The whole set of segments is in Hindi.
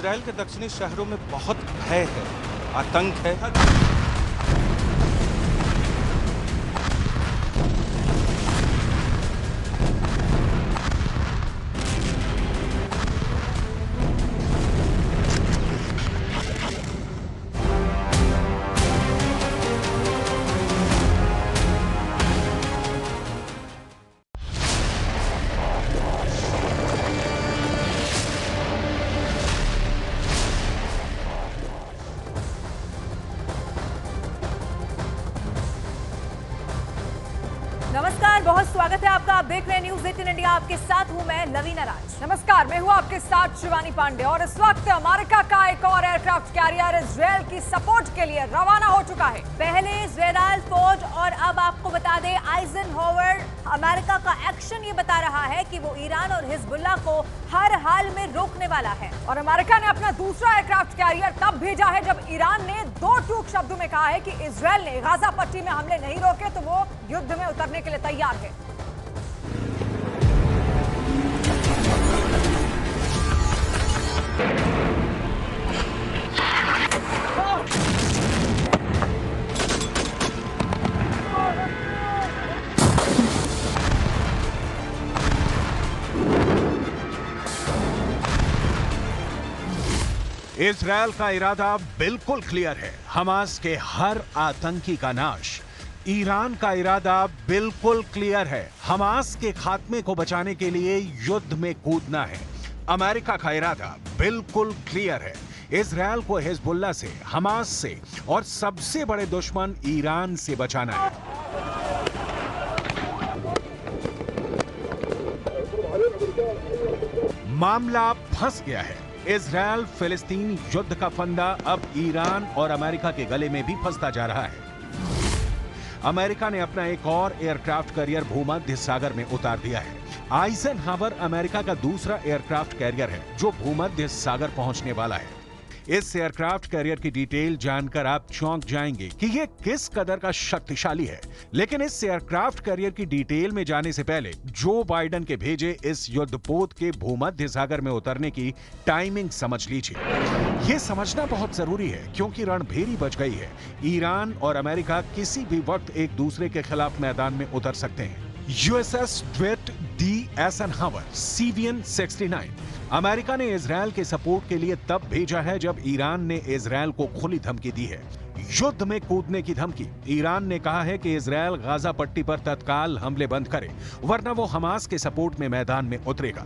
इजराइल के दक्षिणी शहरों में बहुत भय है, आतंक है। नमस्कार, बहुत स्वागत है आपका। आप देख रहे हैं न्यूज 18 इंडिया। आपके साथ हूं मैं लवीना राज। नमस्कार, मैं हूं आपके साथ शिवानी पांडे। और इस वक्त अमेरिका का एक और एयरक्राफ्ट कैरियर इजरायल की सपोर्ट के लिए रवाना हो चुका है। पहले इजरायल फौज और अब आपको बता दें आइजनहोवर अमेरिका का एक्शन ये बता रहा है कि वो ईरान और हिजबुल्लाह को हर हाल में रोकने वाला है। और अमेरिका ने अपना दूसरा एयरक्राफ्ट कैरियर तब भेजा है जब ईरान ने दो टूक शब्दों में कहा है कि इजरायल ने गाजा पट्टी में हमले नहीं रोके तो वो युद्ध में उतरने के लिए तैयार है। इजरायल का इरादा बिल्कुल क्लियर है, हमास के हर आतंकी का नाश। ईरान का इरादा बिल्कुल क्लियर है, हमास के खात्मे को बचाने के लिए युद्ध में कूदना है। अमेरिका का इरादा बिल्कुल क्लियर है, इजरायल को हिजबुल्लाह से, हमास से और सबसे बड़े दुश्मन ईरान से बचाना है। मामला फंस गया है। इजरायल फिलिस्तीन युद्ध का फंदा अब ईरान और अमेरिका के गले में भी फंसता जा रहा है। अमेरिका ने अपना एक और एयरक्राफ्ट कैरियर भूमध्य सागर में उतार दिया है। आइजनहावर अमेरिका का दूसरा एयरक्राफ्ट कैरियर है जो भूमध्य सागर पहुंचने वाला है। इस एयरक्राफ्ट कैरियर की डिटेल जानकर आप चौंक जाएंगे कि यह किस कदर का शक्तिशाली है। लेकिन इस एयरक्राफ्ट कैरियर की डिटेल में जाने से पहले जो बाइडेन के भेजे इस युद्धपोत के भूमध्य सागर में उतरने की टाइमिंग समझ लीजिए। यह समझना बहुत जरूरी है क्योंकि रणभेरी बच गई है। ईरान और अमेरिका किसी भी वक्त एक दूसरे के खिलाफ मैदान में उतर सकते हैं। यूएसएस ड्वेट डी एइजनहावर CVN 69 अमेरिका ने इजरायल के सपोर्ट के लिए तब भेजा है जब ईरान ने इजरायल को खुली धमकी दी है, युद्ध में कूदने की धमकी। ईरान ने कहा है कि इजरायल गाजा पट्टी पर तत्काल हमले बंद करे वरना वो हमास के सपोर्ट में मैदान में उतरेगा।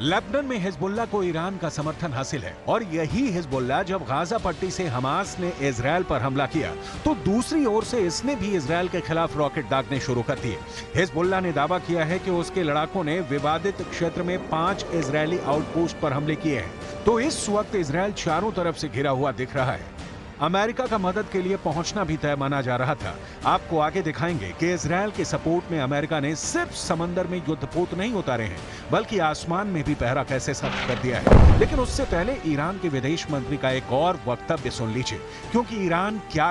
लेबनान में हिजबुल्लाह को ईरान का समर्थन हासिल है और यही हिजबुल्लाह जब गाजा पट्टी से हमास ने इजरायल पर हमला किया तो दूसरी ओर से इसने भी इजरायल के खिलाफ रॉकेट दागने शुरू कर दिए। हिजबुल्लाह ने दावा किया है कि उसके लड़ाकों ने विवादित क्षेत्र में 5 इजरायली आउटपोस्ट पर हमले किए हैं। तो इस वक्त इजरायल चारों तरफ से घिरा हुआ दिख रहा है। अमेरिका का मदद के लिए पहुंचना भी तय माना जा रहा था। आपको आगे दिखाएंगे कि इजरायल के सपोर्ट में अमेरिका ने सिर्फ समंदर में युद्धपोत नहीं उतारे हैं बल्कि आसमान में भी पहरा कैसे सख्त कर दिया है। लेकिन उससे पहले ईरान के विदेश मंत्री का एक और वक्तव्य सुन लीजिए क्योंकि ईरान क्या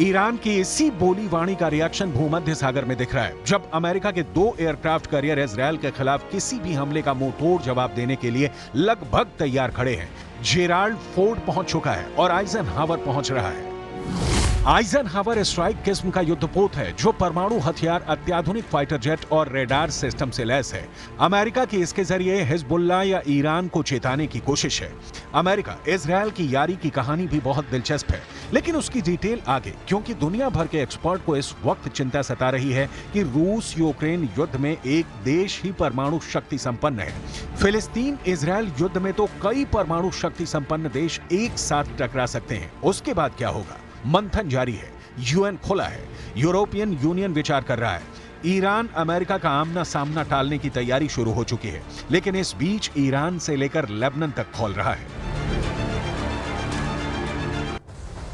ईरान की इसी बोली वाणी का रिएक्शन भूमध्य सागर में दिख रहा है जब अमेरिका के 2 एयरक्राफ्ट कैरियर इजरायल के खिलाफ किसी भी हमले का मुंह तोड़ जवाब देने के लिए लगभग तैयार खड़े हैं। जेराल्ड फोर्ड पहुंच चुका है और आइजनहावर पहुंच रहा है। आइजनहावर स्ट्राइक किस्म का युद्धपोत है जो परमाणु हथियार, अत्याधुनिक फाइटर जेट और रेडार सिस्टम से लैस है। अमेरिका की इसके जरिए हिजबुल्लाह या ईरान को चेताने की कोशिश है। अमेरिका इजरायल की यारी की कहानी भी बहुत दिलचस्प है, लेकिन उसकी डिटेल आगे, क्योंकि दुनिया भर के एक्सपर्ट को इस वक्त चिंता सता रही है कि रूस यूक्रेन युद्ध में एक देश ही परमाणु शक्ति संपन्न है। फिलिस्तीन इजरायल युद्ध में तो कई परमाणु शक्ति संपन्न देश एक साथ टकरा सकते हैं। उसके बाद क्या होगा? मंथन जारी है, यूएन खुला है, यूरोपियन यूनियन विचार कर रहा है, ईरान अमेरिका का आमना सामना टालने की तैयारी शुरू हो चुकी है, लेकिन इस बीच ईरान से लेकर लेबनान तक खोल रहा है।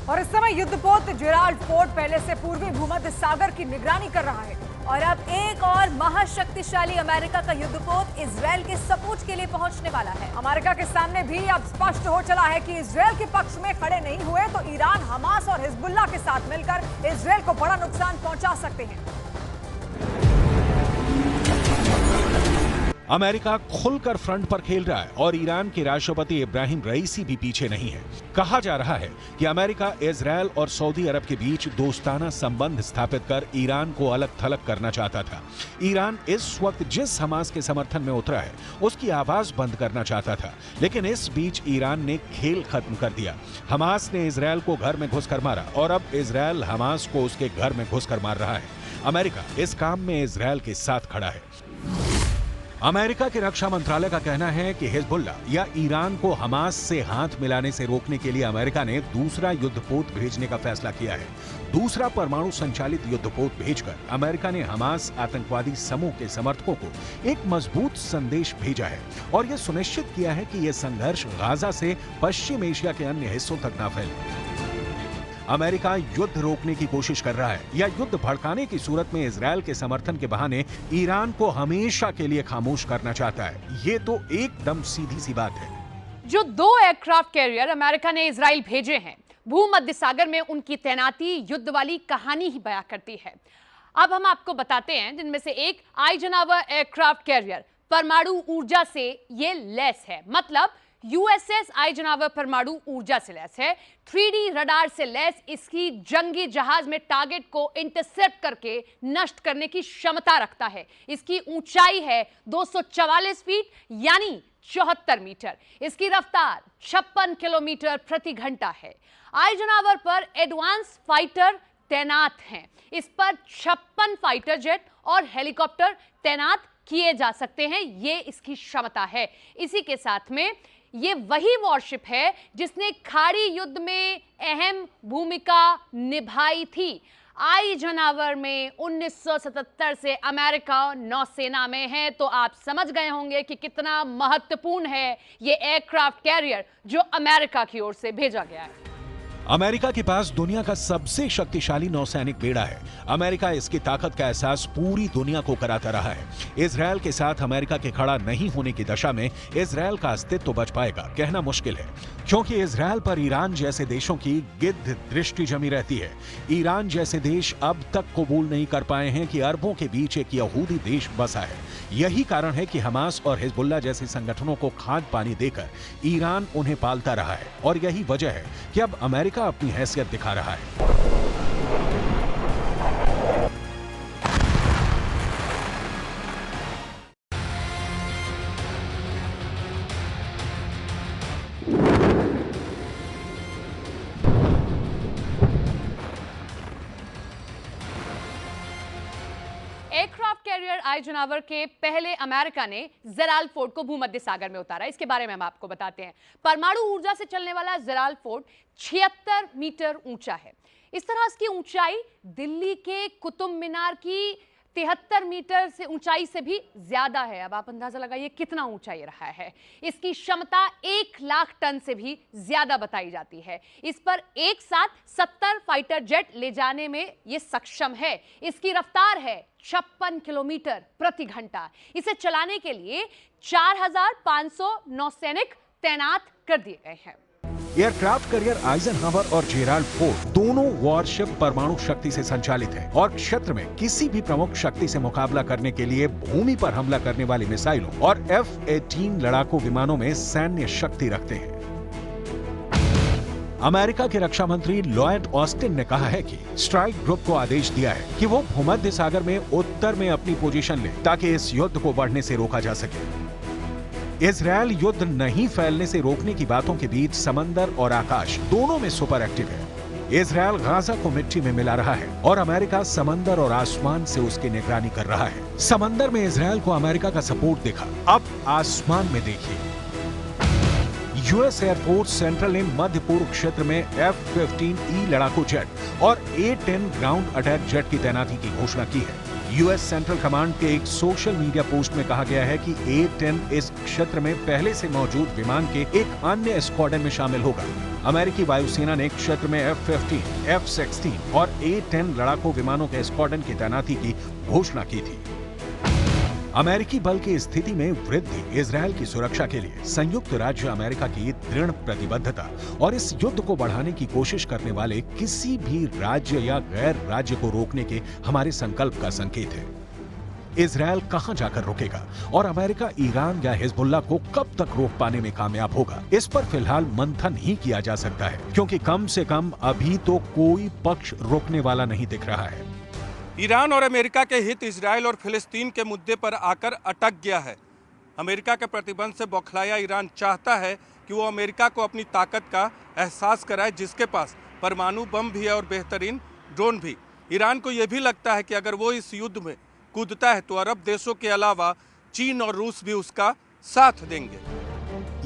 और इस समय युद्धपोत जेराल्ड फोर्ड पहले से पूर्वी भूमध्य सागर की निगरानी कर रहा है और अब एक और महाशक्तिशाली अमेरिका का युद्धपोत इजरायल के सपोर्ट के लिए पहुंचने वाला है। अमेरिका के सामने भी अब स्पष्ट हो चला है कि इजरायल के पक्ष में खड़े नहीं हुए तो ईरान, हमास और हिजबुल्लाह के साथ मिलकर इजरायल को बड़ा नुकसान पहुंचा सकते हैं। अमेरिका खुलकर फ्रंट पर खेल रहा है और ईरान के राष्ट्रपति इब्राहिम रईसी भी पीछे नहीं है। कहा जा रहा है कि अमेरिका इजरायल और सऊदी अरब के बीच दोस्ताना संबंध स्थापित कर ईरान को अलग थलग करना चाहता था। ईरान इस वक्त जिस हमास के समर्थन में उतरा है उसकी आवाज बंद करना चाहता था, लेकिन इस बीच ईरान ने खेल खत्म कर दिया। हमास ने इजरायल को घर में घुसकर मारा और अब इजरायल हमास को उसके घर में घुसकर मार रहा है। अमेरिका इस काम में इजरायल के साथ खड़ा है। अमेरिका के रक्षा मंत्रालय का कहना है कि हिजबुल्लाह या ईरान को हमास से हाथ मिलाने से रोकने के लिए अमेरिका ने दूसरा युद्धपोत भेजने का फैसला किया है। दूसरा परमाणु संचालित युद्धपोत भेजकर अमेरिका ने हमास आतंकवादी समूह के समर्थकों को एक मजबूत संदेश भेजा है और यह सुनिश्चित किया है कि यह संघर्ष गाजा से पश्चिम एशिया के अन्य हिस्सों तक न फैले। अमेरिका युद्ध रोकने की कोशिश कर रहा है या युद्ध भड़काने की सूरत में इजरायल के समर्थन के बहाने ईरान को हमेशा के लिए खामोश करना चाहता है। ये तो एकदम सीधी सी बात है। जो 2 एयरक्राफ्ट कैरियर अमेरिका ने इजराइल भेजे हैं, भूमध्य सागर में उनकी तैनाती युद्ध वाली कहानी ही बयां करती है। अब हम आपको बताते हैं जिनमें से एक आइजनहावर एयरक्राफ्ट कैरियर परमाणु ऊर्जा से ये लैस है, मतलब यूएसएस आइजनहावर परमाणु ऊर्जा से लैस है। 3D रडार से लैस इसकी जंगी जहाज में टारगेट को इंटरसेप्ट करके नष्ट करने की क्षमता रखता है। इसकी ऊंचाई है 244 फीट यानी 74 मीटर। इसकी रफ्तार 56 किलोमीटर प्रति घंटा है। आइजनहावर पर एडवांस फाइटर तैनात हैं। इस पर 56 फाइटर जेट और हेलीकॉप्टर तैनात किए जा सकते हैं। ये इसकी क्षमता है। इसी के साथ में ये वही वॉरशिप है जिसने खाड़ी युद्ध में अहम भूमिका निभाई थी। आइजनहावर में 1977 से अमेरिका नौसेना में है, तो आप समझ गए होंगे कि कितना महत्वपूर्ण है ये एयरक्राफ्ट कैरियर जो अमेरिका की ओर से भेजा गया है। अमेरिका के पास दुनिया का सबसे शक्तिशाली नौसैनिक बेड़ा है। अमेरिका इसकी ताकत का एहसास पूरी दुनिया को कराता रहा है। इजरायल के साथ अमेरिका के खड़ा नहीं होने की दशा में इजरायल का अस्तित्व बच पाएगा कहना मुश्किल है, क्योंकि इजरायल पर ईरान जैसे देशों की गिद्ध दृष्टि जमी रहती है। ईरान जैसे देश अब तक कबूल नहीं कर पाए हैं कि अरबों के बीच एक यहूदी देश बसा है। यही कारण है कि हमास और हिजबुल्लाह जैसे संगठनों को खाद पानी देकर ईरान उन्हें पालता रहा है, और यही वजह है कि अब अमेरिका अपनी हैसियत दिखा रहा है। एयरक्राफ्ट कैरियर आइजनहावर के पहले अमेरिका ने जेराल्ड फोर्ड को भूमध्य सागर में उतारा। इसके बारे में हम आपको बताते हैं। परमाणु ऊर्जा से चलने वाला जेराल्ड फोर्ड 76 मीटर ऊंचा है। इस तरह इसकी ऊंचाई दिल्ली के कुतुब मीनार की 73 मीटर से ऊंचाई से भी ज्यादा है। अब आप अंदाजा लगाइए कितना ऊंचा ये रहा है। इसकी क्षमता 1 लाख टन से भी ज्यादा बताई जाती है। इस पर एक साथ 70 फाइटर जेट ले जाने में ये सक्षम है। इसकी रफ्तार है 56 किलोमीटर प्रति घंटा। इसे चलाने के लिए 4500 नौसैनिक तैनात कर दिए गए हैं। एयरक्राफ्ट कैरियर आइजनहावर और जेराल्ड फोर्ड दोनों वॉरशिप परमाणु शक्ति से संचालित है और क्षेत्र में किसी भी प्रमुख शक्ति से मुकाबला करने के लिए भूमि पर हमला करने वाली मिसाइलों और F-18 लड़ाकू विमानों में सैन्य शक्ति रखते हैं। अमेरिका के रक्षा मंत्री लॉयड ऑस्टिन ने कहा है कि स्ट्राइक ग्रुप को आदेश दिया है कि वो भूमध्य सागर में उत्तर में अपनी पोजीशन ले ताकि इस युद्ध को बढ़ने से रोका जा सके। इजरायल युद्ध नहीं फैलने से रोकने की बातों के बीच समंदर और आकाश दोनों में सुपर एक्टिव है। इजरायल गाजा को मिट्टी में मिला रहा है और अमेरिका समंदर और आसमान से उसकी निगरानी कर रहा है। समंदर में इजरायल को अमेरिका का सपोर्ट दिखा, अब आसमान में देखिए। यूएस एयरफोर्स सेंट्रल ने मध्य पूर्व क्षेत्र में F-15E लड़ाकू जेट और A-10 ग्राउंड अटैक जेट की तैनाती की घोषणा की है। यूएस सेंट्रल कमांड के एक सोशल मीडिया पोस्ट में कहा गया है कि A-10 इस क्षेत्र में पहले से मौजूद विमान के एक अन्य स्क्वाड्रन में शामिल होगा। अमेरिकी वायुसेना ने क्षेत्र में F-15, F-16 और A-10 लड़ाकू विमानों के स्क्वाड्रन की तैनाती की घोषणा की थी। अमेरिकी बल की स्थिति में वृद्धि इजरायल की सुरक्षा के लिए संयुक्त राज्य अमेरिका की दृढ़ प्रतिबद्धता और इस युद्ध को बढ़ाने की कोशिश करने वाले किसी भी राज्य या गैर राज्य को रोकने के हमारे संकल्प का संकेत है। इजरायल कहां जाकर रुकेगा और अमेरिका ईरान या हिजबुल्लाह को कब तक रोक पाने में कामयाब होगा, इस पर फिलहाल मंथन ही किया जा सकता है, क्योंकि कम से कम अभी तो कोई पक्ष रोकने वाला नहीं दिख रहा है। ईरान और अमेरिका के हित इजरायल और फिलिस्तीन के मुद्दे पर आकर अटक गया है। अमेरिका के प्रतिबंध से बौखलाया ईरान चाहता है कि वो अमेरिका को अपनी ताकत का एहसास कराए, जिसके पास परमाणु बम भी है और बेहतरीन ड्रोन भी। ईरान को यह भी लगता है कि अगर वो इस युद्ध में कूदता है तो अरब देशों के अलावा चीन और रूस भी उसका साथ देंगे।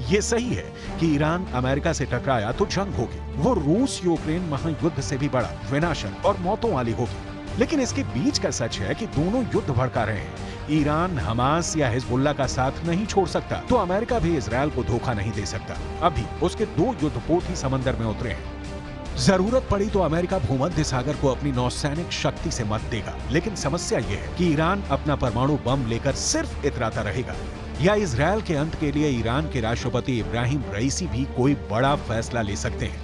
ये सही है कि ईरान अमेरिका से टकराया तो जंग होगी, वो रूस यूक्रेन महायुद्ध से भी बड़ा, विनाशक और मौतों वाली होगी। लेकिन इसके बीच का सच है कि दोनों युद्ध भड़का रहे हैं। ईरान हमास या हिजबुल्लाह का साथ नहीं छोड़ सकता तो अमेरिका भी इजरायल को धोखा नहीं दे सकता। अभी उसके दो युद्धपोत ही समंदर में उतरे हैं। जरूरत पड़ी तो अमेरिका भूमध्य सागर को अपनी नौसैनिक शक्ति से मत देगा, लेकिन समस्या ये है कि ईरान अपना परमाणु बम लेकर सिर्फ इतराता रहेगा, या इजरायल के अंत के लिए ईरान के राष्ट्रपति इब्राहिम रईसी भी कोई बड़ा फैसला ले सकते हैं।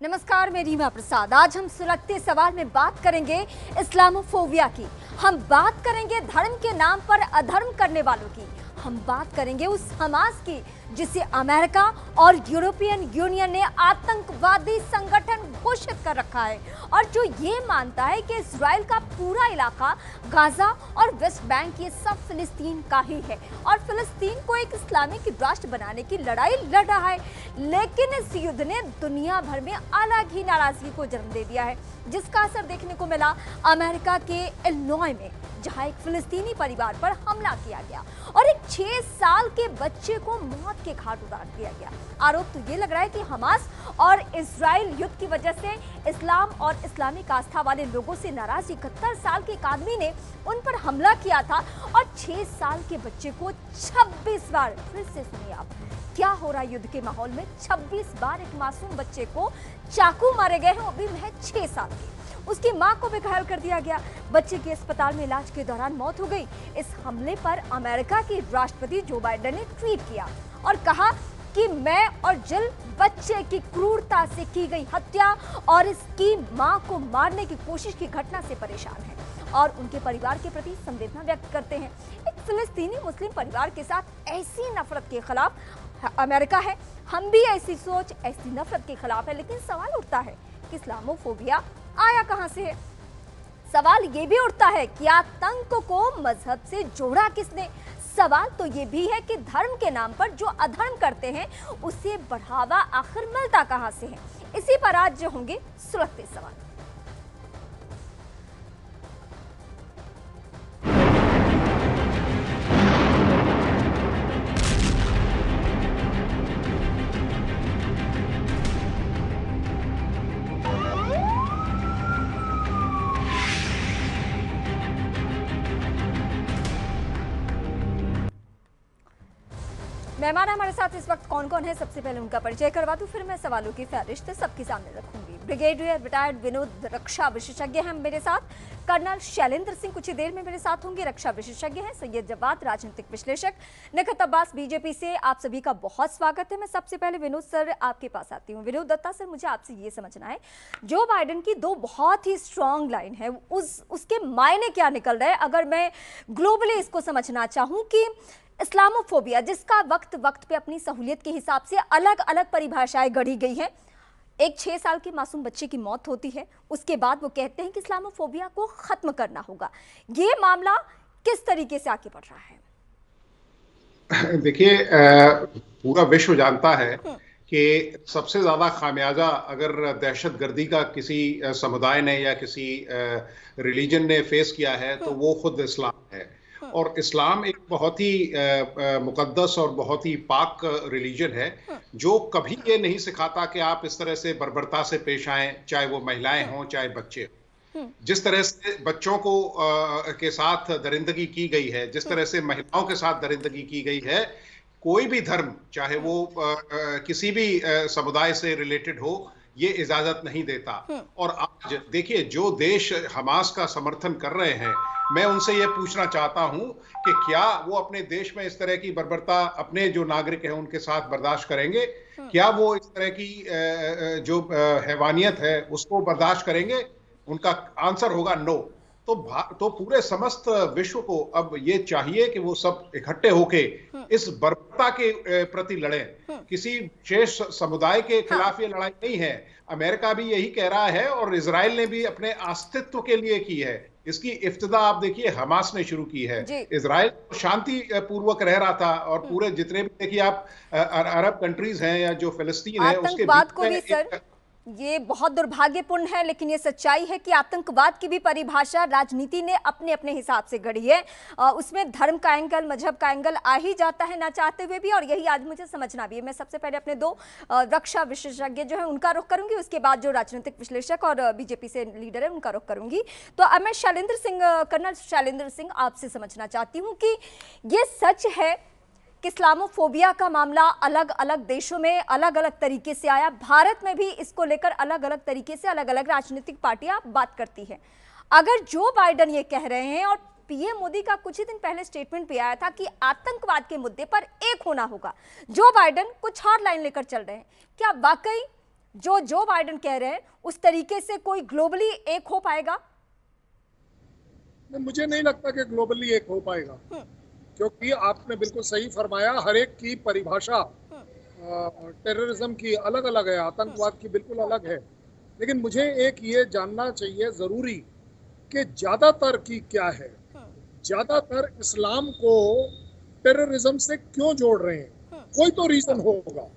नमस्कार, मैं रीमा प्रसाद। आज हम सुलगते सवाल में बात करेंगे इस्लामोफोबिया की, हम बात करेंगे धर्म के नाम पर अधर्म करने वालों की, हम बात करेंगे उस हमास की जिसे अमेरिका और यूरोपियन यूनियन ने आतंकवादी संगठन घोषित कर रखा है और जो ये मानता है कि इजराइल का पूरा इलाका, गाजा और वेस्ट बैंक, ये सब फिलिस्तीन का ही है और फिलिस्तीन को एक इस्लामिक राष्ट्र बनाने की लड़ाई लड़ रहा है। लेकिन इस युद्ध ने दुनिया भर में अलग ही नाराजगी को जन्म दे दिया है, जिसका असर देखने को मिला अमेरिका के इलिनॉय में, जहां एक फिलिस्तीनी परिवार पर हमला किया गया और एक 6 साल के बच्चे को मौत के घाट उतार दिया गया। आरोप तो ये लग रहा है कि हमास और इजराइल युद्ध की वजह से इस्लाम और इस्लामिक आस्था वाले लोगों से नाराज 71 साल के एक आदमी ने उन पर हमला किया था और 6 साल के बच्चे को 26 बार, फिर से सुनिए आप, क्या हो रहा है युद्ध के माहौल में, 26 बार एक मासूम बच्चे को चाकू मारे गए हैं, वो भी महज 6 साल के। उसकी मां को भी घायल कर दिया गया। बच्चे की अस्पताल में इलाज के दौरान मौत हो गई। इस हमले पर अमेरिका के राष्ट्रपति जो बाइडेन ने ट्वीट किया और कहा कि मैं और जिल बच्चे की क्रूरता से की गई हत्या और इसकी मां को मारने की कोशिश की घटना से परेशान हैं और उनके परिवार के प्रति संवेदना व्यक्त करते हैं। एक फिलिस्तीनी मुस्लिम परिवार के साथ ऐसी नफरत के खिलाफ अमेरिका है, हम भी ऐसी सोच, ऐसी नफरत के खिलाफ है। लेकिन सवाल उठता है कि इस्लामोफोबिया आया कहां से है? सवाल ये भी उठता है कि आतंक को मजहब से जोड़ा किसने? सवाल तो ये भी है कि धर्म के नाम पर जो अधर्म करते हैं उसे बढ़ावा आखिर मिलता कहां से है? इसी पर आज जो होंगे सुलगते सवाल। मेहमान हमारे साथ इस वक्त कौन कौन है, सबसे पहले उनका परिचय करवा दूं, फिर मैं सवालों की फहरिस्त सबके सामने रखूंगी। ब्रिगेडियर रिटायर्ड विनोद रक्षा विशेषज्ञ हैं मेरे साथ। कर्नल शैलेंद्र सिंह कुछ ही देर में मेरे साथ होंगे, रक्षा विशेषज्ञ हैं। सैयद जवाद राजनीतिक विश्लेषक। निखत अब्बास बीजेपी से। आप सभी का बहुत स्वागत है। मैं सबसे पहले विनोद सर आपके पास आती हूँ। विनोद दत्ता सर, मुझे आपसे ये समझना है, जो बाइडेन की दो बहुत ही स्ट्रॉन्ग लाइन है, उसके मायने क्या निकल रहे हैं, अगर मैं ग्लोबली इसको समझना चाहूँ कि इस्लामोफोबिया, जिसका वक्त वक्त पे अपनी सहूलियत के हिसाब से अलग अलग परिभाषाएं गढ़ी गई हैं। एक 6 साल की मासूम बच्चे की मौत होती है, उसके बाद वो कहते हैं कि इस्लामोफोबिया को खत्म करना होगा। ये मामला किस तरीके से आगे बढ़ रहा है? देखिए, पूरा विश्व जानता है कि सबसे ज्यादा खामियाजा अगर दहशतगर्दी का किसी समुदाय ने या किसी रिलीजन ने फेस किया है तो वो खुद इस्लाम है। और इस्लाम एक बहुत ही मुकद्दस और बहुत ही पाक रिलीजन है, जो कभी ये नहीं सिखाता कि आप इस तरह से बर्बरता से पेश आएं, चाहे वो महिलाएं हों चाहे बच्चे। जिस तरह से बच्चों को के साथ दरिंदगी की गई है, जिस तरह से महिलाओं के साथ दरिंदगी की गई है, कोई भी धर्म, चाहे वो किसी भी समुदाय से रिलेटेड हो, ये इजाजत नहीं देता। और आज देखिए, जो देश हमास का समर्थन कर रहे हैं, मैं उनसे ये पूछना चाहता हूं कि क्या वो अपने देश में इस तरह की बर्बरता अपने जो नागरिक हैं उनके साथ बर्दाश्त करेंगे? क्या वो इस तरह की जो हैवानियत है उसको बर्दाश्त करेंगे? उनका आंसर होगा नो। तो पूरे समस्त विश्व को अब ये चाहिए कि वो सब इकट्ठे होके इस बर्बरता के प्रति लड़ें। किसी विशेष समुदाय के खिलाफ ये लड़ाई नहीं है। अमेरिका भी यही कह रहा है और इजराइल ने भी अपने अस्तित्व के लिए की है। इसकी इफ्तिदा आप देखिए हमास ने शुरू की है। इजराइल शांति पूर्वक रह रहा था, और पूरे जितने भी देखिए आप अरब कंट्रीज हैं या जो फिलिस्तीन है, उसके आतंकवाद को भी सर, ये बहुत दुर्भाग्यपूर्ण है, लेकिन ये सच्चाई है कि आतंकवाद की भी परिभाषा राजनीति ने अपने अपने हिसाब से गढ़ी है। उसमें धर्म का एंगल, मजहब का एंगल आ ही जाता है ना चाहते हुए भी, और यही आज मुझे समझना भी है। मैं सबसे पहले अपने दो रक्षा विशेषज्ञ जो है उनका रुख करूंगी, उसके बाद जो राजनीतिक विश्लेषक और बीजेपी से लीडर है उनका रुख करूंगी। तो अब मैं कर्नल शैलेंद्र सिंह आपसे समझना चाहती हूँ कि ये सच है कि इस्लामोफोबिया का मामला अलग अलग देशों में अलग अलग तरीके से आया, भारत में भी इसको लेकर अलग अलग तरीके से अलग अलग राजनीतिक पार्टियां बात करती है। अगर जो बाइडेन ये कह रहे हैं, और पीएम मोदी का कुछ ही दिन पहले स्टेटमेंट भी आया था कि आतंकवाद के मुद्दे पर एक होना होगा, जो बाइडेन कुछ हार्ड लाइन लेकर चल रहे हैं, क्या वाकई जो बाइडेन कह रहे हैं उस तरीके से कोई ग्लोबली एक हो पाएगा? मुझे नहीं लगता कि ग्लोबली एक हो पाएगा, क्योंकि आपने बिल्कुल सही फरमाया, हर एक की परिभाषा टेररिज्म की अलग अलग है, आतंकवाद की बिल्कुल अलग है। लेकिन मुझे एक ये जानना चाहिए जरूरी कि ज्यादातर की क्या है, ज्यादातर इस्लाम को टेररिज्म से क्यों जोड़ रहे हैं? कोई तो रीजन होगा,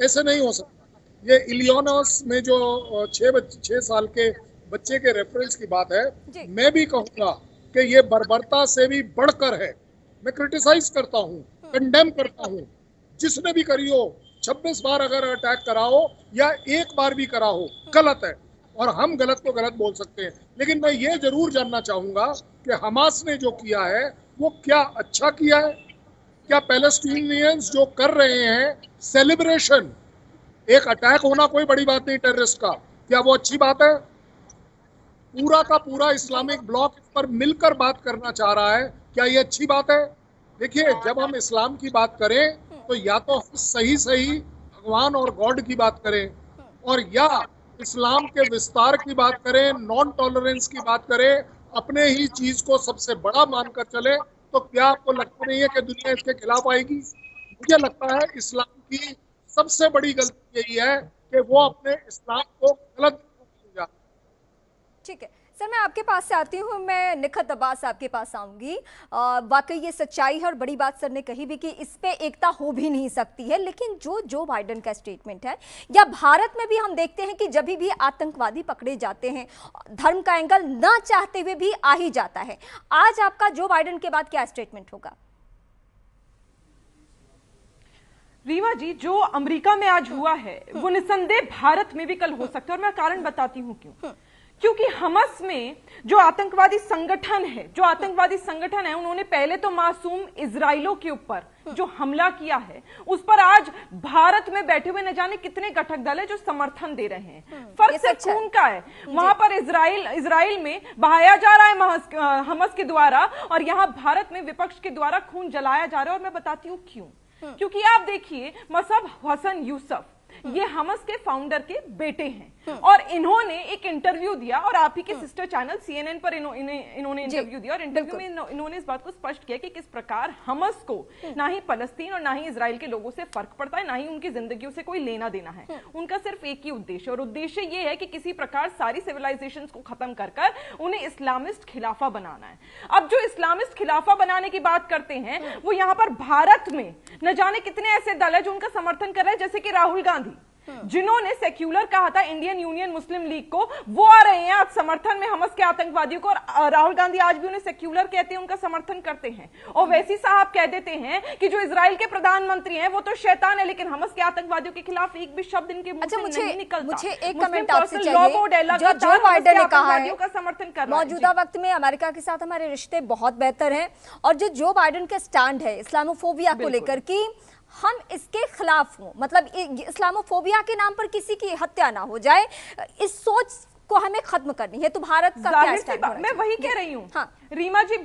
ऐसे नहीं हो सकता। ये इलियोनस में जो 6 साल के बच्चे के रेफरेंस की बात है, मैं भी कहूँगा कि ये बर्बरता से भी बढ़कर है। मैं क्रिटिसाइज करता हूँ, कंडेम करता हूँ, जिसने भी करी हो, 26 बार अगर अटैक करा हो या एक बार भी करा हो, गलत है, और हम गलत को गलत बोल सकते हैं। लेकिन मैं ये जरूर जानना चाहूंगा कि हमास ने जो किया है वो क्या अच्छा किया है? क्या पैलेस्टीनियंस जो कर रहे हैं सेलिब्रेशन, एक अटैक होना कोई बड़ी बात नहीं टेररिस्ट का, क्या वो अच्छी बात है? पूरा का पूरा इस्लामिक ब्लॉक इस पर मिलकर बात करना चाह रहा है, क्या ये अच्छी बात है? देखिए, जब हम इस्लाम की बात करें तो या तो सही भगवान और गॉड की बात करें, और या इस्लाम के विस्तार की बात करें, नॉन टॉलरेंस की बात करें, अपने ही चीज को सबसे बड़ा मानकर चले। तो क्या आपको लगता नहीं है कि दुनिया इसके खिलाफ आएगी? मुझे लगता है इस्लाम की सबसे बड़ी गलती यही है कि वो अपने इस्लाम को गलत। ठीक है सर, मैं आपके पास से आती हूँ, मैं निखत अब्बास आपके पास आऊंगी। वाकई ये सच्चाई है और बड़ी बात सर ने कही भी कि इस पे एकता हो भी नहीं सकती है। लेकिन जो बाइडेन का स्टेटमेंट है, या भारत में भी हम देखते हैं कि जब भी आतंकवादी पकड़े जाते हैं, धर्म का एंगल ना चाहते हुए भी आ ही जाता है। आज आपका जो बाइडेन के बाद क्या स्टेटमेंट होगा? रीमा जी, जो अमेरिका में आज हुआ है वो निस्संदेह भारत में भी कल हो सकता है, और मैं कारण बताती हूँ क्यों। क्योंकि हमस में जो आतंकवादी संगठन है, उन्होंने पहले तो मासूम इजराइलों के ऊपर जो हमला किया है, उस पर आज भारत में बैठे हुए न जाने कितने घटक दल है जो समर्थन दे रहे हैं। फर्क सिर्फ खून का है। वहां पर इजराइल में बहाया जा रहा है हमस के द्वारा, और यहां भारत में विपक्ष के द्वारा खून जलाया जा रहा है। और मैं बताती हूं क्यों। क्योंकि आप देखिए, मसअब हसन यूसुफ ये हमस के फाउंडर के बेटे हैं, और इन्होंने एक इंटरव्यू दिया, और आप ही के सिस्टर चैनल CNN पर इन्होंने इंटरव्यू दिया, और इंटरव्यू में इन्होंने इस बात को स्पष्ट किया कि किस प्रकार हमस को ना ही फलस्तीन और ना ही इजराइल के लोगों से फर्क पड़ता है, ना ही उनकी जिंदगियों से कोई लेना देना है। उनका सिर्फ एक ही उद्देश्य, और उद्देश्य ये है कि किसी प्रकार सारी सिविलाइजेशन को खत्म कर उन्हें इस्लामिस्ट खिलाफा बनाना है। अब जो इस्लामिस्ट खिलाफा बनाने की बात करते हैं, वो यहाँ पर भारत में न जाने कितने ऐसे दल है जो उनका समर्थन कर रहे हैं, जैसे कि राहुल गांधी, जिन्होंने सेक्युलर कहा था इंडियन यूनियन मुस्लिम लीग को, वो आ रहे हैं आज समर्थन में हमस के आतंकवादियों को, और राहुल गांधी आज भी उन्हें सेक्युलर कहते हैं, उनका समर्थन करते हैं। और वैसी साहब कह देते हैं कि जो इजराइल के प्रधानमंत्री हैं वो तो शैतान है, लेकिन हमस के आतंकवादियों के खिलाफ एक भी शब्द इनके मुंह से नहीं निकलता। मुझे एक कमेंट आपसे चाहिए। जो बाइडेन ने कहा है का समर्थन कर मौजूदा वक्त में अमेरिका के साथ हमारे रिश्ते बहुत बेहतर हैं, और जो बाइडेन का स्टैंड है इस्लामोफोबिया को लेकर कि हम इसके खिलाफ हों, मतलब इस्लामोफोबिया के नाम पर किसी की हत्या ना हो जाए, इस सोच को हमें खत्म करनी है। तो भारत का क्या स्टैंड है? मैं वही कह रही हूँ। हाँ। रीमा जी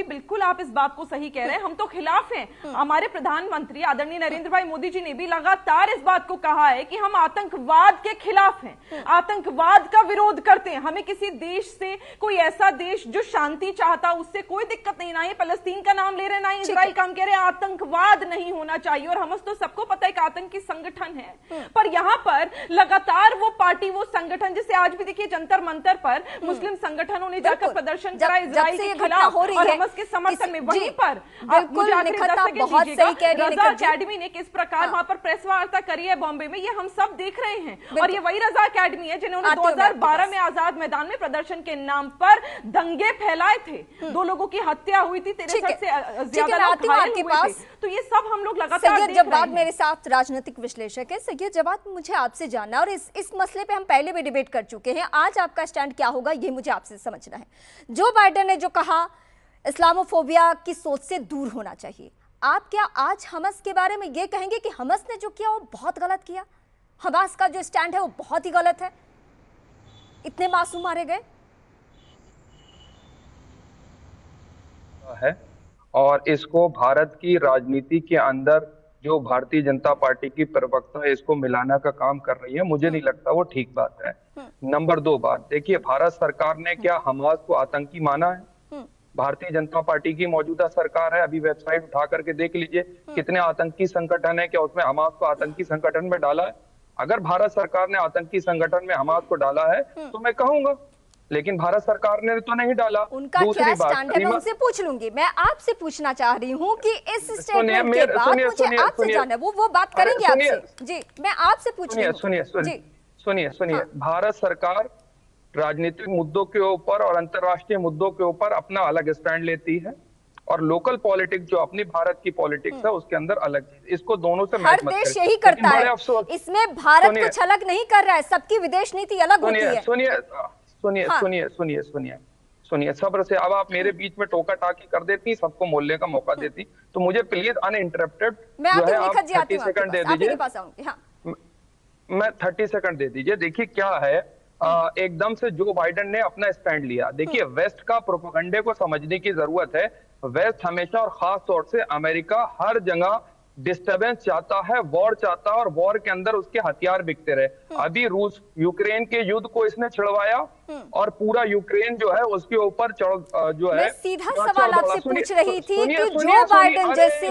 बिल्कुल आप इस बात को सही कह रहे हैं, हम तो खिलाफ हैं। हमारे प्रधानमंत्री आदरणीय नरेंद्र भाई मोदी जी ने भी लगातार इस बात को कहा है कि हम आतंकवाद के खिलाफ हैं, आतंकवाद का विरोध करते हैं। हमें किसी देश से, कोई ऐसा देश जो शांति चाहता, उससे कोई दिक्कत नहीं, ना ही फलस्तीन का नाम ले रहे, ना ही इजराइल का। हम कह रहे हैं आतंकवाद नहीं होना चाहिए, और हमस तो सबको पता है कि आतंकी संगठन है। पर यहाँ पर लगातार वो पार्टी, वो संगठन, जिसे आज भी देखिए जंतर मंतर पर मुस्लिम संगठनों ने जाकर प्रदर्शन करा इजराइल के खिलाफ और हमस के समर्थन में। वहीं पर रजा अकेडमी ने किस प्रकार वहां पर प्रेस वार्ता करी है बॉम्बे में, ये हम सब देख रहे हैं। और ये वही रजा अकेडमी है जिन्होंने 2012 में आजाद मैदान में प्रदर्शन के नाम पर दंगे फैलाए थे। 2 लोगों की हत्या हुई थी, 63 से ज्यादा लोग घायल हुए थे। तो ये सब हम लोग लगातार देख रहे हैं। मेरे साथ राजनीतिक विश्लेषक है सैयद जवाद, मुझे आपसे जानना है, और इस मसले पे हम पहले भी डिबेट कर चुके हैं, आज आपका स्टैंड क्या होगा ये मुझे आपसे समझना है। जो बाइडेन ने जो कहा इस्लामोफोबिया की सोच से दूर होना चाहिए, आप क्या आज हमस के बारे में ये कहेंगे कि हमस ने जो किया वो बहुत गलत किया? हमास का जो स्टैंड है वो बहुत ही गलत है, इतने मासूम मारे गए है, और इसको भारत की राजनीति के अंदर जो भारतीय जनता पार्टी की प्रवक्ता है इसको मिलाना का काम कर रही है, मुझे नहीं लगता वो ठीक बात है। नंबर 2 बात, देखिए भारत सरकार ने क्या हमास को आतंकी माना है? भारतीय जनता पार्टी की मौजूदा सरकार है, अभी वेबसाइट उठा करके देख लीजिए कितने आतंकी संगठन है, क्या उसमें हमास को आतंकी संगठन में डाला है? अगर भारत सरकार ने आतंकी संगठन में हमास को डाला है तो मैं कहूंगा, लेकिन भारत सरकार ने तो नहीं डाला। उनका क्या स्टैंड है मैं उनसे पूछ लूंगी। मैं आपसे पूछना चाह रही हूँ कि इस स्टेटमेंट के बाद मुझे आपसे जानना है, वो बात करेंगे आपसे। जी, मैं आपसे पूछ रही हूँ। सुनिए, भारत सरकार राजनीतिक मुद्दों के ऊपर और अंतर्राष्ट्रीय मुद्दों के ऊपर अपना अलग स्टैंड लेती है, और लोकल पॉलिटिक्स जो अपनी भारत की पॉलिटिक्स है उसके अंदर अलग चीज, इसको दोनों से हर देश यही करता है, इसमें भारत कुछ अलग नहीं कर रहा है, सबकी विदेश नीति अलग होती है। सुनिए सब्र से। अब आप मेरे बीच में टोका टाकी कर देती, सबको बोलने का मौका देती, तो मुझे प्लीज अनइंटरप्टेड जो है आप 30 सेकंड दे दीजिए। मैं 30 सेकंड दे दीजिए। देखिए क्या है, एकदम से जो बाइडेन ने अपना स्टैंड लिया, देखिए वेस्ट का प्रोपेगेंडे को समझने की जरूरत है। वेस्ट हमेशा और खास तौर से अमेरिका हर जगह डिस्टर्बेंस चाहता है, वॉर चाहता है, और वॉर के अंदर उसके हथियार बिकते रहे। अभी रूस यूक्रेन के युद्ध को इसने छिड़वाया, और पूरा यूक्रेन जो है उसके ऊपर जो है। मैं सीधा सवाल आपसे पूछ रही थी कि जो बाइडेन जैसे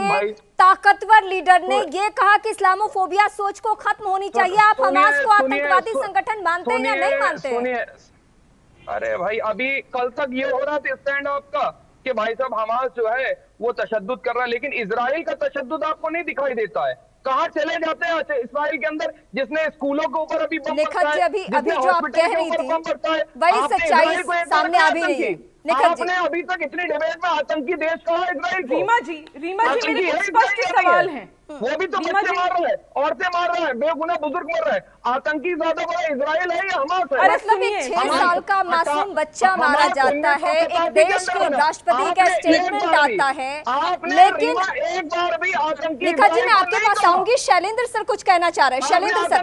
ताकतवर लीडर ने ये कहा कि इस्लामोफोबिया सोच को खत्म होनी चाहिए, आप हमास को आतंकवादी संगठन मानते हैं या नहीं मानते? अरे भाई, अभी कल तक ये हो रहा था स्टैंड आपका कि भाई साहब हमास जो है वो तशद्दुद कर रहा है, लेकिन इजराइल का तशद्दुद आपको नहीं दिखाई देता है। कहाँ चले जाते हैं इस्राइल के अंदर, जिसने स्कूलों के ऊपर अभी बम अभी जो आप कह रही थी वही सच्चाई सामने आ भी रही है। आपने अभी तक इतनी डिबेट में आतंकी देश कहा इजराइल को। रीमा जी मेरे कुछ स्पष्ट सवाल हैं। वो भी तो बच्चे मार रहे हैं, औरतें मार रहे हैं, बेगुनाह बुजुर्ग मर रहे हैं। आतंकी ज्यादा बड़ा इजराइल है या हमास है? मतलब एक 6 साल का मासूम बच्चा मारा जाता है, एक देश के राष्ट्रपति का स्टेटमेंट आता है, लेकिन एक बार भी आतंकी। निखा जी मैं आपके पास आऊंगी, शैलेंद्र सर कुछ कहना चाह रहे हैं। शैलेंद्र सर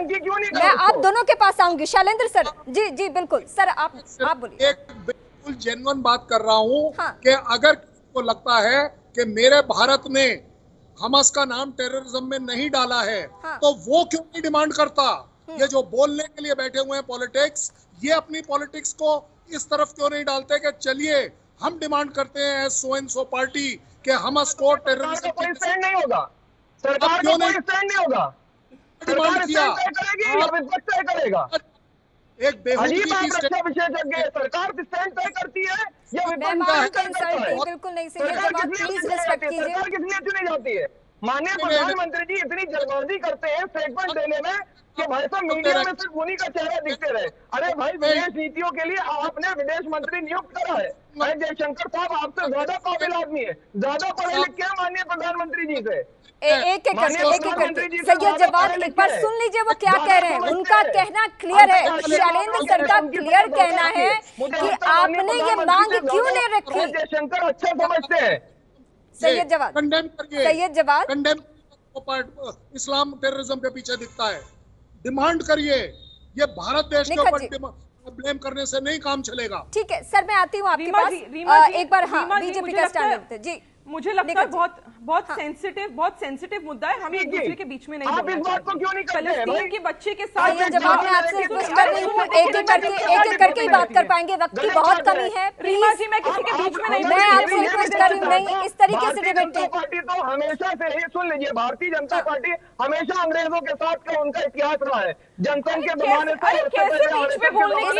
मैं आप दोनों के पास आऊंगी। शैलेंद्र सर जी बिल्कुल सर आप बोलिए। एक बिल्कुल जेन्युइन बात कर रहा हूँ हाँ। कि अगर को लगता है कि मेरे भारत ने हमास का नाम टेररिज्म में नहीं डाला है, हाँ। तो वो क्यों नहीं डिमांड करता? ये जो बोलने के लिए बैठे हुए हैं पॉलिटिक्स, ये अपनी पॉलिटिक्स को इस तरफ क्यों नहीं डालते कि चलिए हम डिमांड करते हैं सो एंड सो पार्टी के हमास को टेररिज्म कोई स्टैंड नहीं होगा, सरकार का कोई स्टैंड नहीं होगा, डिमांड किया करेगा। एक बेहूदी विशेषज्ञ सरकार स्टैंड तय करती है या बिल्कुल नहीं सही है। सरकार किस लिए चुनी जाती है? माननीय प्रधानमंत्री जी इतनी जल्दबाजी करते हैं स्टेटमेंट देने में कि भाई साहब मीडिया में सिर्फ उन्हीं का चेहरा दिखते रहे। अरे भाई विदेश नीतियों के लिए आपने विदेश मंत्री नियुक्त करा है। भाई जयशंकर साहब आपसे ज्यादा काबिल आदमी है, ज्यादा पढ़े लिखे हैं माननीय प्रधानमंत्री जी से। एक सैयद जवाब एक बार सुन लीजिए वो क्या कह रहे हैं। उनका कहना क्लियर है, शैलेंद्र सर का क्लियर कहना है कि आपने ये मांग क्यों नहीं रखी। जयशंकर अच्छा समझते हैं। सैयद जवाब कंडेम करिए, सैयद जवाब कंडेम इस्लाम टेररिज्म के पीछे दिखता है, डिमांड करिए। ये भारत देश के ऊपर ब्लेम करने से नहीं काम चलेगा। ठीक है सर मैं आती हूँ आपके पास एक बार। हाँ बीजेपी का स्टैंड जी मुझे लगता है बहुत सेंसिटिव मुद्दा है, हम एक दूसरे के बीच में नहीं आप इस बात को क्यों नहीं करते? फलस्तीन के बच्चे के साथ जवाब मैं आपसे रिक्वेस्ट कर रही हूँ, एक करके ही बात कर पाएंगे, वक्त की बहुत कमी है। रीमा जी मैं किसी के बीच में नहीं, मैं आपसे रिक्वेस्ट कर रही हूँ नहीं इस तरीके से डिबेट। पार्टी तो हमेशा से ही सुन लीजिए, भारतीय जनता पार्टी हमेशा अंग्रेजों के साथ का उनका इतिहास रहा है। जनसंघ के जमाने से इस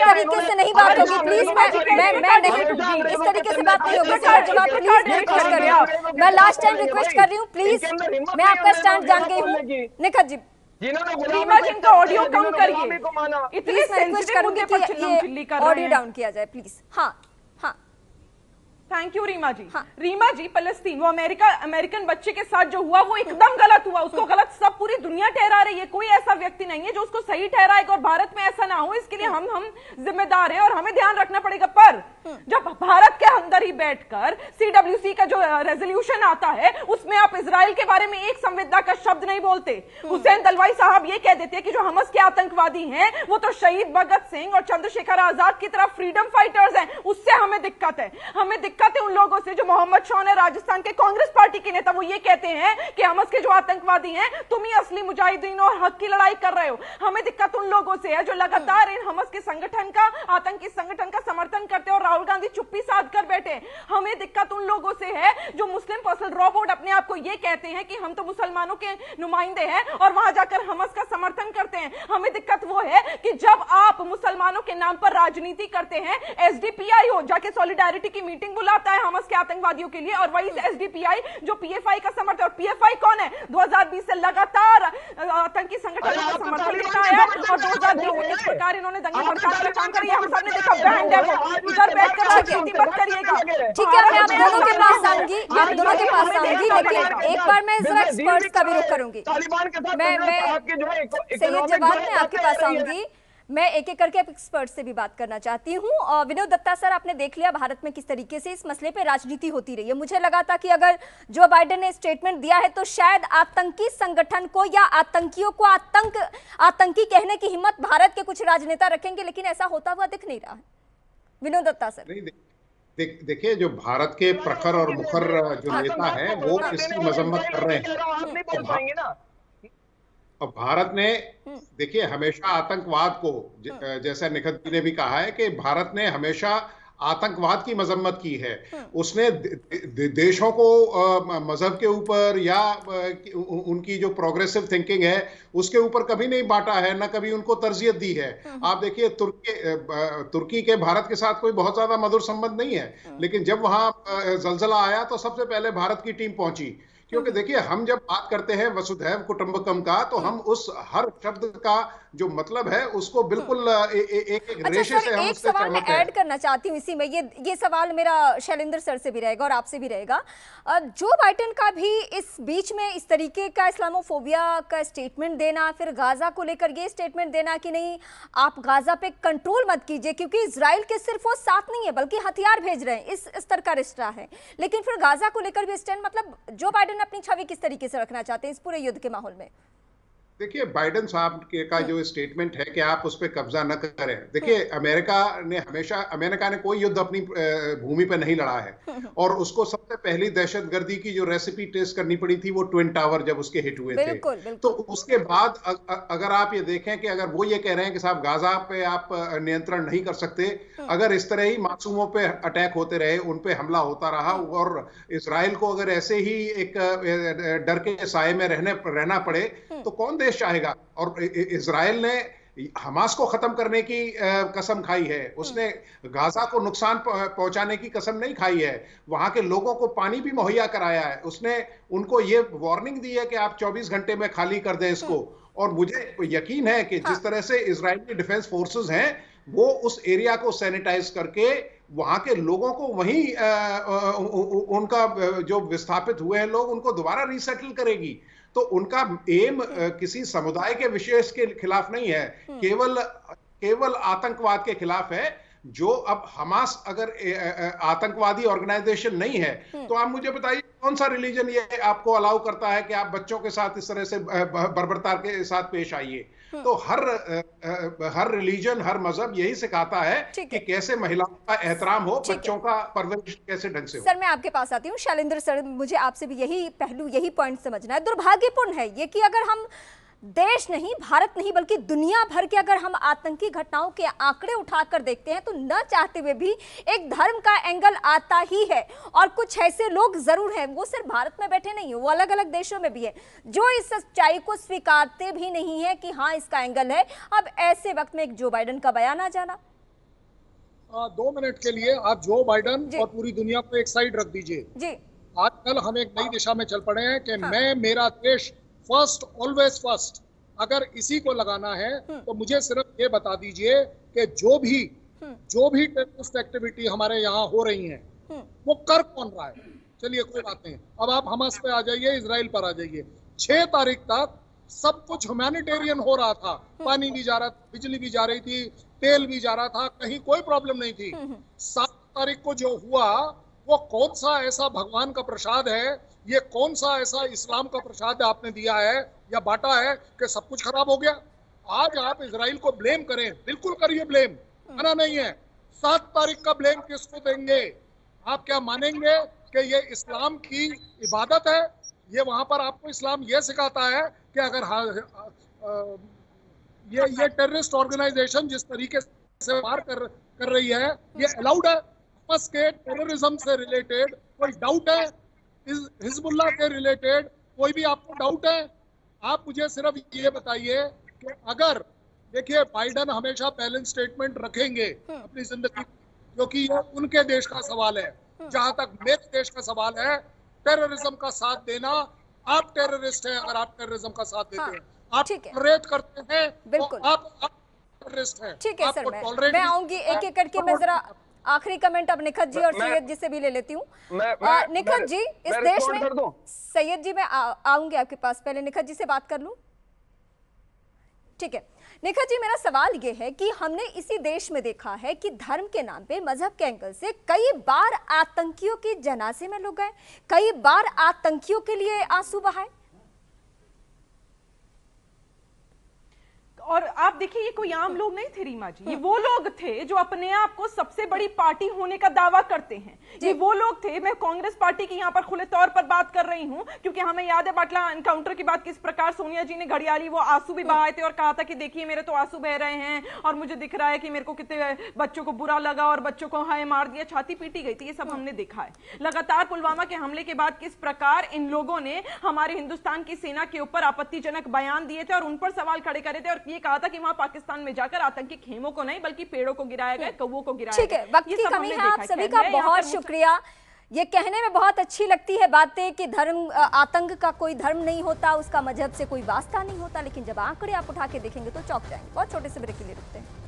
तरीके से नहीं बात होगी प्लीज। मैं नहीं इस तरीके से बात नहीं होगी सर। जवाब प्लीज रिक्वेस्ट कर रही हूँ, मैं लास्ट टाइम रिक्वेस्ट कर रही हूँ प्लीज। मैं आपका स्टैंड जान गई हूँ निखत जी। रीमा जी का ऑडियो कम करिए, इतनी रिक्वेस्ट करूंगी कि ये ऑडियो डाउन किया जाए प्लीज। हाँ थैंक यू रीमा जी। हाँ। रीमा जी फलस्तीन वो अमेरिकन बच्चे के साथ जो हुआ वो एकदम गलत हुआ, उसको गलत सब पूरी दुनिया ठहरा रही है। कोई ऐसा व्यक्ति नहीं है जो उसको सही ठहराएगा और भारत में ऐसा ना हो, इसके लिए हम जिम्मेदार हैं और हमें ध्यान रखना पड़ेगा। पर जब भारत के अंदर ही बैठकर CWC का जो रेजोल्यूशन आता है उसमें आप इजराइल के बारे में एक संवेदना का शब्द नहीं बोलते। हुसैन दलवाई साहब ये कह देते हैं कि जो हमास के आतंकवादी हैं वो तो शहीद भगत सिंह और चंद्रशेखर आजाद की तरह फ्रीडम फाइटर्स हैं। उससे हमें दिक्कत है, कहते उन लोगों से जो मोहम्मद शॉन है राजस्थान के कांग्रेस पार्टी के नेता, वो ये कहते हैं कि हमास के जो आतंकवादी हैं तुम ही असली मुजाहिदीन और हक की लड़ाई कर रहे हो। हमें दिक्कत उन लोगों से है जो लगातार इन हमास के संगठन का, आतंकी संगठन का समर्थन करते और राहुल गांधी चुप्पी साध कर बैठे। हमें दिक्कत उन लोगों से है जो मुस्लिम पर्सनल लॉ बोर्ड अपने आप को ये कहते हैं कि हम तो मुसलमानों के नुमाइंदे हैं और वहां जाकर हमास का समर्थन करते हैं। हमें दिक्कत वो है कि जब आप मुसलमानों के नाम पर राजनीति करते हैं, SDPI हो जाके सॉलिडारिटी की मीटिंग बुलाता है हमास के आतंकवादियों के लिए और वही SDPI जो PFI का समर्थन, और PFI कौन है 2020 से लगातार आतंकी संगठनों का समर्थन देता है और 2020 में किस प्रकार इन्होंने दंगे भड़काने का काम किया हम सबने देखा। बैंड है वो, इधर बैठकर राजनीति मत करिएगा। ठीक है मैं आप दोनों के पास आऊंगी, मैं दोनों के पास आऊंगी, लेकिन एक बार मैं जरा एक्सपर्ट्स का भी रुख करूंगी। मैं सैयद जवाब में आपके पास आऊंगी, मैं एक एक करके एक्सपर्ट से भी बात करना चाहती हूँ। विनोद दत्ता सर आपने देख लिया भारत में किस तरीके से इस मसले पे राजनीति होती रही है। मुझे लगा था कि अगर जो बाइडेन ने स्टेटमेंट दिया है तो शायद आतंकी संगठन को या आतंकियों को आतंकी कहने की हिम्मत भारत के कुछ राजनेता रखेंगे, लेकिन ऐसा होता हुआ दिख नहीं रहा है। विनोद दत्ता सर देखिए जो भारत के प्रखर और मुखर जो नेता है वो इसकी मजम्मत कर रहे हैं। और भारत ने देखिए हमेशा आतंकवाद को जैसा निखत जी ने भी कहा है कि भारत ने हमेशा आतंकवाद की मजम्मत की है। उसने देशों को मजहब के ऊपर या उनकी जो प्रोग्रेसिव थिंकिंग है उसके ऊपर कभी नहीं बांटा है, न कभी उनको तरजीह दी है। आप देखिए तुर्की के भारत के साथ कोई बहुत ज्यादा मधुर संबंध नहीं है, लेकिन जब वहां जलजला आया तो सबसे पहले भारत की टीम पहुंची। क्योंकि देखिए हम जब बात करते हैं वसुधैव कुटुंबकम का तो हम उस हर शब्द का जो मतलब है उसको बिल्कुल एक रेशे से हम एक सवाल मैं ऐड करना चाहती हूँ इसी में, ये सवाल मेरा शैलेंद्र सर से भी रहेगा और आपसे भी रहेगा। जो बाइडेन का भी इस बीच में इस तरीके का इस्लामोफोबिया का स्टेटमेंट देना, फिर गाजा को लेकर ये स्टेटमेंट देना कि नहीं आप गाजा पे कंट्रोल मत कीजिए क्योंकि इजराइल के सिर्फ वो साथ नहीं है बल्कि हथियार भेज रहे हैं, इस स्तर का रिश्ता है, लेकिन फिर गाजा को लेकर भी स्टैंड, मतलब जो बाइडेन अपनी छवि किस तरीके से रखना चाहते हैं इस पूरे युद्ध के माहौल में? देखिए, बाइडेन साहब का जो स्टेटमेंट है कि आप उस पर कब्जा न करें, देखिए अमेरिका ने कोई युद्ध अपनी भूमि पे नहीं लड़ा है और उसको सबसे पहली दहशतगर्दी की जो रेसिपी टेस्ट करनी पड़ी थी वो ट्विन टावर जब उसके हिट हुए थे। तो उसके बाद अगर आप ये देखें कि अगर वो ये कह रहे हैं कि साहब गाजा पे आप नियंत्रण नहीं कर सकते, अगर इस तरह ही मासूमों पे अटैक होते रहे, उन पे हमला होता रहा और इसराइल को अगर ऐसे ही एक डर के साए में रहना पड़े तो कौन देश चाहेगा? और इजराइल ने हमास को खत्म करने की कसम खाई है, उसने गाजा को नुकसान पहुंचाने की कसम नहीं खाई है, वहां के लोगों को पानी भी मुहैया कराया है, उसने उनको ये वार्निंग दी है कि आप 24 घंटे में खाली कर दें इसको। और मुझे यकीन है कि जिस तरह से इजरायली डिफेंस फोर्सेस हैं वो उस एरिया को सैनिटाइज करके वहां के लोगों को वहीं उनका जो विस्थापित हुए हैं लोग उनको दोबारा रीसेटल करेगी। तो उनका एम किसी समुदाय के विशेष के खिलाफ नहीं है, केवल आतंकवाद के खिलाफ है। जो अब हमास अगर आतंकवादी ऑर्गेनाइजेशन नहीं है तो आप मुझे बताइए कौन सा रिलीजन ये आपको अलाउ करता है कि आप बच्चों के साथ इस तरह से बर्बरता के साथ पेश आइए? तो हर रिलीजन, हर मजहब यही सिखाता है कि कैसे महिलाओं का एहतराम हो, बच्चों का परवरिश कैसे ढंग से हो। सर मैं आपके पास आती हूँ। शैलेंद्र सर, मुझे आपसे भी यही पहलू, यही पॉइंट समझना है। दुर्भाग्यपूर्ण है ये कि अगर हम देश नहीं, भारत नहीं बल्कि दुनिया भर के अगर हम आतंकी घटनाओं के आंकड़े उठाकर देखते हैं तो न चाहते हुए भी एक धर्म का एंगल आता ही है। और कुछ ऐसे लोग जरूर हैं, वो सिर्फ भारत में बैठे नहीं है, वो अलग अलग देशों में भी है, जो इस सच्चाई को स्वीकारते भी नहीं है कि हाँ इसका एंगल है। अब ऐसे वक्त में एक जो बाइडेन का बयान आ जाना। 2 मिनट के लिए आप जो बाइडेन और पूरी दुनिया को एक साइड रख दीजिए जी। आजकल हम एक नई दिशा में चल पड़े हैं कि मैं, मेरा देश फर्स्ट, ऑलवेज फर्स्ट। अगर इसी को लगाना है तो मुझे सिर्फ ये बता दीजिए कि जो भी टेररिस्ट एक्टिविटी हमारे यहाँ हो रही है वो कर कौन रहा है? चलिए कोई बात नहीं, अब आप हमास पे आ जाइए, इजराइल पर आ जाइए। 6 तारीख तक सब कुछ ह्यूमैनिटेरियन हो रहा था, पानी भी जा रहा था, बिजली भी जा रही थी, तेल भी जा रहा था, कहीं कोई प्रॉब्लम नहीं थी। 7 तारीख को जो हुआ वो कौन सा ऐसा भगवान का प्रसाद है, ये कौन सा ऐसा इस्लाम का प्रसाद आपने दिया है या बांटा है कि सब कुछ खराब हो गया? आज आप इजराइल को ब्लेम करें, बिल्कुल करिए ब्लेम, मना नहीं है। 7 तारीख का ब्लेम किसको देंगे? आप क्या मानेंगे कि ये इस्लाम की इबादत है? ये वहां पर आपको इस्लाम ये सिखाता है कि अगर ये टेररिस्ट ऑर्गेनाइजेशन जिस तरीके से वार कर रही है ये अलाउड है? हमास के टेररिज्म से रिलेटेड कोई डाउट है? हिजबुल्लाह के रिलेटेड कोई भी आपको डाउट है? आप मुझे सिर्फ ये बताइए कि अगर, देखिए बाइडेन हमेशा बैलेंस स्टेटमेंट रखेंगे अपनी जिंदगी, क्योंकि ये उनके देश का सवाल है। जहां तक मेरे देश का सवाल है, टेररिज्म का साथ देना, आप टेररिस्ट हैं अगर आप टेररिज्म का साथ देते हैं, आप टॉलरेट करते हैं, बिल्कुल आप टेररिस्ट हैं। ठीक है सर, मैं आऊंगी एक एक करके। मैं जरा आखिरी कमेंट अब निखत जी और सैयद जी से भी ले लेती हूँ। निखत जी, इस देश में, सैयद जी मैं आऊंगी आपके पास, पहले निखत जी से बात कर लूं। ठीक है निखत जी, मेरा सवाल ये है कि हमने इसी देश में देखा है कि धर्म के नाम पे, मजहब के एंगल से कई बार आतंकियों की जनाजे में लोग गए, कई बार आतंकियों के लिए आंसू बहाए। और आप देखिए ये कोई आम लोग नहीं थे रीमा जी, ये वो लोग थे जो अपने आप को सबसे बड़ी पार्टी होने का दावा करते हैं। ये वो लोग थे, मैं कांग्रेस पार्टी की यहाँ पर खुले तौर पर बात कर रही हूँ क्योंकि हमें याद है बाटला एनकाउंटर के बाद किस प्रकार सोनिया जी ने घड़ियाली वो आंसू भी बहाए थे और कहा था कि देखिए मेरे तो आंसू बह रहे हैं और मुझे दिख रहा है कि मेरे को कितने बच्चों को बुरा लगा और बच्चों को हाय मार दिया, छाती पीटी गई थी, ये सब हमने देखा है। लगातार पुलवामा के हमले के बाद किस प्रकार इन लोगों ने हमारे हिंदुस्तान की सेना के ऊपर आपत्तिजनक बयान दिए थे और उन पर सवाल खड़े करे थे और ये कहा था कि वहां पाकिस्तान में जाकर आतंकी खेमों को नहीं बल्कि पेड़ों को गिराया गया, कौवों को गिराया गया। ठीक है, वक्त की कमी है। आप सभी का बहुत शुक्रिया। ये कहने में बहुत अच्छी लगती है बातें कि धर्म, आतंक का कोई धर्म नहीं होता, उसका मजहब से कोई वास्ता नहीं होता, लेकिन जब आंकड़े आप उठा के देखेंगे तो चौंक जाएंगे। बहुत छोटे से ब्रेक के लिए रुकते हैं।